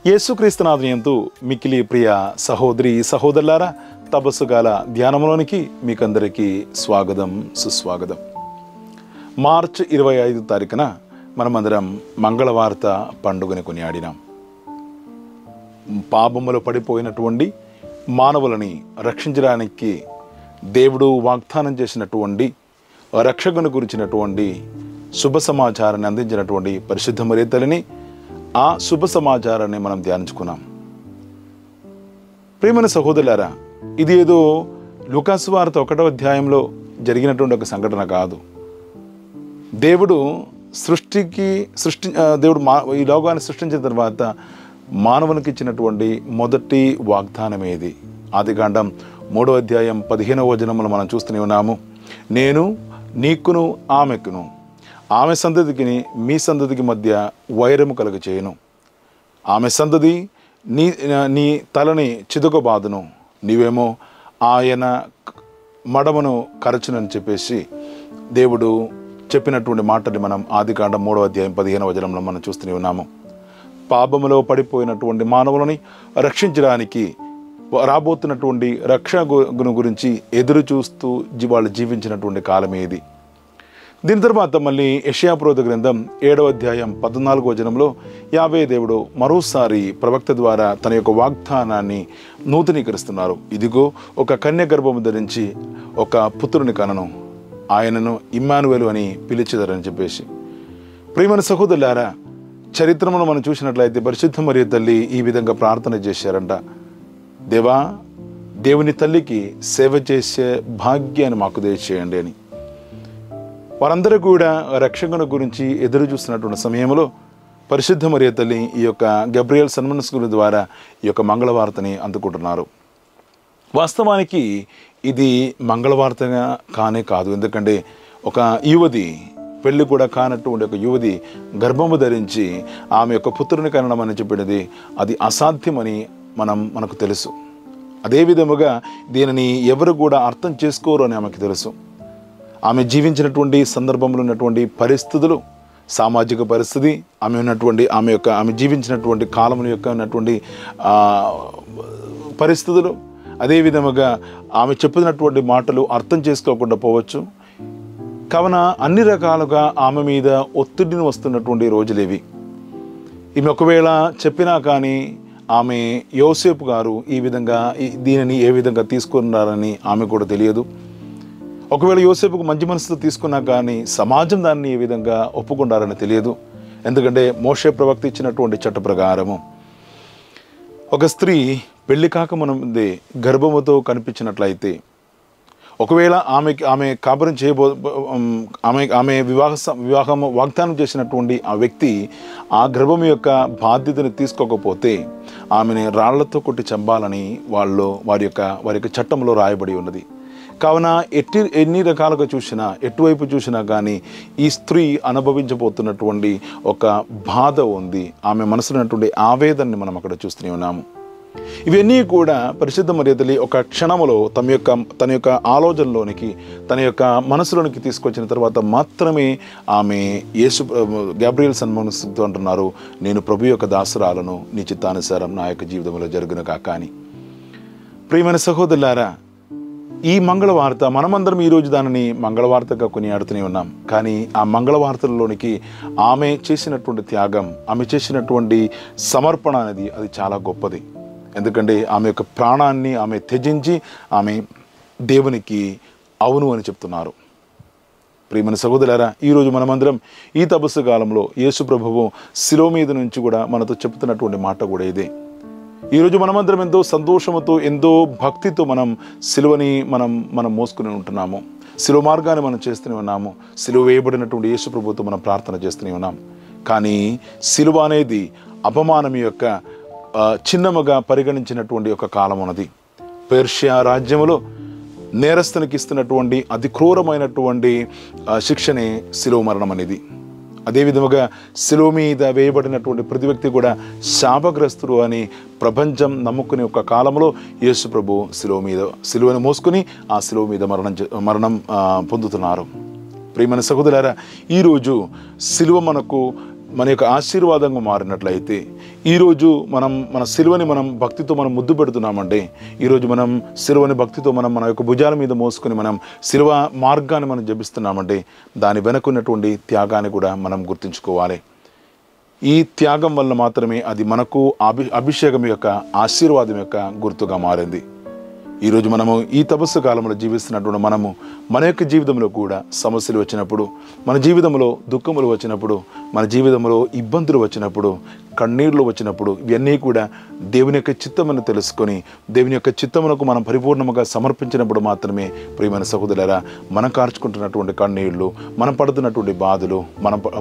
యేసుక్రీస్తునాథునియందు మిక్కిలి ప్రియ సహోదరి సహోదరులారా, తపస్సుగాల ధ్యానంలోనికి మీకందరికీ స్వాగతం సుస్వాగతం. మార్చ్ 25 తారీఖున మనమందరం మంగళవార్త పండుగని కొనియాడినాం. పాపములో పడిపోయినటువంటి మానవులని రక్షించడానికి దేవుడు వాగ్దానం చేసినటువంటి రక్షకుని గురించినటువంటి శుభ సమాచారాన్ని అందించినటువంటి పరిశుద్ధ మరియ తల్లిని, ఆ శుభ సమాచారాన్ని మనం ధ్యానించుకున్నాం. ప్రియమైన సహోదరులారా, ఇది ఏదో లూకాసు వార్త 1వ అధ్యాయంలో జరిగినటువంటి ఒక సంఘటన కాదు. దేవుడు ఈ లోకాన్ని సృష్టించిన తర్వాత మానవునికి ఇచ్చినటువంటి మొదటి వాగ్దానం ఏది? ఆదికాండం 3వ అధ్యాయం 15వ వచనంలో మనం చూస్తూనే ఉన్నాము. నేను నీకును ఆమెకును, ఆమె సంతతికి మీ సంతతికి మధ్య వైరము కలుగ చేయను. ఆమె సంతతి నీ తలని చిదుకబాదును, నీవేమో ఆయన మడమను కరచునని చెప్పేసి దేవుడు చెప్పినటువంటి మాటని మనం ఆదికాండం 3వ అధ్యాయం 15వ వచనంలో మనం చూస్తూనే ఉన్నాము. పాపములో పడిపోయినటువంటి మానవులని రక్షించడానికి రాబోతున్నటువంటి రక్షణ గురించి ఎదురు చూస్తూ వాళ్ళు జీవించినటువంటి కాలం ఏది? దీని తర్వాత మళ్ళీ యెషయా ప్రవక్త గ్రంథం 7వ అధ్యాయం 14వ వచనంలో యావే దేవుడు మరోసారి ప్రవక్త ద్వారా తన యొక్క వాగ్దానాన్ని నూతనీకరిస్తున్నారు. ఇదిగో, ఒక కన్య గర్భము ధరించి ఒక పుత్రుని కనను, ఆయనను ఇమ్మానువేలు అని పిలిచెదరని చెప్పేసి. ప్రియమైన సహోదరులారా, చరిత్రను మనం చూసినట్లయితే పరిశుద్ధ మరియ తల్లి ఈ విధంగా ప్రార్థన చేశారంట. దేవా, దేవుని తల్లికి సేవ చేసే భాగ్యాన్ని మాకు దయచేయండి అని. వారందరూ కూడా రక్షకుని గురించి ఎదురు చూస్తున్నటువంటి సమయంలో పరిశుద్ధ మరియ తల్లి ఈ యొక్క గబ్రియల్ సన్మనస్కుని ద్వారా ఈ యొక్క మంగళవార్తని అందుకుంటున్నారు. వాస్తవానికి ఇది మంగళవార్తగా కానే కాదు. ఎందుకంటే ఒక యువతి, పెళ్లి కూడా కానటువంటి ఒక యువతి గర్భము ధరించి ఆమె యొక్క పుత్రుని కనడం అని చెప్పినది అది అసాధ్యమని మనకు తెలుసు. అదే విధముగా దీనిని ఎవరు కూడా అర్థం చేసుకోరు అని ఆమెకు తెలుసు. ఆమె జీవించినటువంటి సందర్భంలో ఉన్నటువంటి పరిస్థితులు, సామాజిక పరిస్థితి, ఆమె జీవించినటువంటి కాలం యొక్క ఉన్నటువంటి పరిస్థితులు, అదే విధముగా ఆమె చెప్పినటువంటి మాటలు అర్థం చేసుకోకుండా పోవచ్చు. కావున అన్ని రకాలుగా ఆమె మీద ఒత్తిడిని వస్తున్నటువంటి రోజులేవి. ఈమె ఒకవేళ చెప్పినా కానీ ఆమె యోసేపు గారు ఈ విధంగా దీనిని ఏ విధంగా తీసుకున్నారని ఆమె కూడా తెలియదు. ఒకవేళ యోసేపుకు మంచి మనసుతో తీసుకున్నా కానీ సమాజం దాన్ని ఏ విధంగా ఒప్పుకుంటారని తెలియదు. ఎందుకంటే మోషే ప్రవక్త ఇచ్చినటువంటి చట్ట ప్రకారము ఒక స్త్రీ పెళ్లి కాకముందే గర్భముతో కనిపించినట్లయితే, ఒకవేళ ఆమె కాపురం ఆమె వివాహం వాగ్దానం చేసినటువంటి ఆ వ్యక్తి ఆ గర్భం యొక్క బాధ్యతను తీసుకోకపోతే ఆమెని రాళ్లతో కొట్టి చంపాలని వారి యొక్క చట్టంలో రాయబడి ఉన్నది. కావున ఎన్ని రకాలుగా చూసినా, ఎటువైపు చూసినా కానీ ఈ స్త్రీ అనుభవించబోతున్నటువంటి ఒక బాధ ఉంది. ఆమె మనసులో ఉన్నటువంటి ఆవేదనని మనం అక్కడ చూస్తూనే ఉన్నాము. ఇవన్నీ కూడా పరిశుద్ధ మరియ తల్లి ఒక క్షణములో తన యొక్క ఆలోచనలోనికి, తన యొక్క మనసులోనికి తీసుకొచ్చిన తర్వాత మాత్రమే ఆమె గబ్రియల్ సన్మనస్కుతో అంటున్నారు, నేను ప్రభు యొక్క దాసురాలను, నీ చిత్తానుసారం నా యొక్క జీవితంలో జరుగును కాక అని. ప్రియమైన సహోదరులారా, ఈ మంగళవార్త మనమందరం ఈరోజు దానిని మంగళవార్తగా కొనియాడుతూనే ఉన్నాం. కానీ ఆ మంగళవార్తలలోనికి ఆమె చేసినటువంటి త్యాగం, ఆమె చేసినటువంటి సమర్పణ అనేది అది చాలా గొప్పది. ఎందుకంటే ఆమె యొక్క ప్రాణాన్ని ఆమె త్యజించి ఆమె దేవునికి అవును అని చెప్తున్నారు. ప్రియమైన సహోదరులారా, ఈరోజు మనమందరం ఈ తపస్సు కాలంలో యేసు ప్రభువు శిలువ మీద నుంచి కూడా మనతో చెప్తున్నటువంటి మాట కూడా ఇదే. ఈరోజు మనమందరం ఎంతో సంతోషంతో, ఎంతో భక్తితో శిలువని మనం మోసుకుని ఉంటున్నాము. శిలువ మార్గాన్ని మనం చేస్తూనే ఉన్నాము. శిలువ వేయబడినటువంటి యేసు ప్రభువుతో మనం ప్రార్థన చేస్తూనే ఉన్నాం. కానీ శిలువ అనేది అపమానం యొక్క చిహ్నముగా పరిగణించినటువంటి ఒక కాలం ఉన్నది. పెర్షియా రాజ్యములో నేరస్తునికి ఇస్తున్నటువంటి అతి క్రూరమైనటువంటి శిక్షనే శిలువ మరణం అనేది. అదేవిధముగా శిలువ మీద వేయబడినటువంటి ప్రతి వ్యక్తి కూడా శాపగ్రస్తుడు అని ప్రపంచం నమ్ముకునే ఒక కాలంలో యేసు ప్రభు శిలువను మోసుకుని ఆ శిలువ మీద మరణం పొందుతున్నారు. ప్రియమైన సహోదరులారా, ఈరోజు శిలువ మనకు మన యొక్క ఆశీర్వాదంగా మారినట్లయితే ఈరోజు మన సిలువని మనం భక్తితో మనం ముద్దు పెడుతున్నామంటే, ఈరోజు మనం సిలువని భక్తితో మన యొక్క భుజాల మీద మోసుకొని మనం సిలువ మార్గాన్ని మనం జపిస్తున్నామంటే, దాని వెనుకున్నటువంటి త్యాగాన్ని కూడా మనం గుర్తుంచుకోవాలి. ఈ త్యాగం వల్ల మాత్రమే అది మనకు అభిషేకం యొక్క ఆశీర్వాదం యొక్క గుర్తుగా మారింది. ఈరోజు మనము ఈ తపస్సు కాలంలో జీవిస్తున్నటువంటి మనము మన యొక్క జీవితంలో కూడా సమస్యలు వచ్చినప్పుడు, మన జీవితంలో దుఃఖములు వచ్చినప్పుడు, మన జీవితంలో ఇబ్బందులు వచ్చినప్పుడు, కన్నీళ్లు వచ్చినప్పుడు, ఇవన్నీ కూడా దేవుని యొక్క చిత్తమని తెలుసుకొని దేవుని యొక్క చిత్తమునకు మనం పరిపూర్ణంగా సమర్పించినప్పుడు మాత్రమే ప్రియమైన సహోదరులారా, మనం కార్చుకుంటున్నటువంటి కన్నీళ్లు, మనం పడుతున్నటువంటి బాధలు,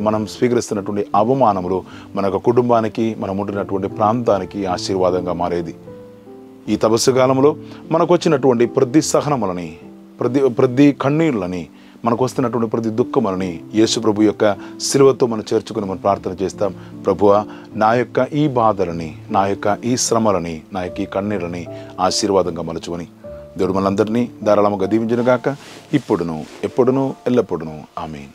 మనం స్వీకరిస్తున్నటువంటి అవమానములు మన యొక్క కుటుంబానికి, మనం ఉంటున్నటువంటి ప్రాంతానికి ఆశీర్వాదంగా మారేది. ఈ తపస్సు కాలంలో మనకు వచ్చినటువంటి ప్రతి సహనములని, ప్రతి కన్నీళ్ళని, మనకు వస్తున్నటువంటి ప్రతి దుఃఖములని యేసు ప్రభు యొక్క సిలువతో మనం చేర్చుకుని మనం ప్రార్థన చేస్తాం. ప్రభువా, నా యొక్క ఈ బాధలని, నా యొక్క ఈ శ్రమలని, నా యొక్క ఈ కన్నీళ్ళని ఆశీర్వాదంగా మలుచుకొని దేవుడు మనందరినీ ధారాళముగా దీవించునుగాక, ఇప్పుడును ఎప్పుడును ఎల్లప్పుడును. ఆమేన్.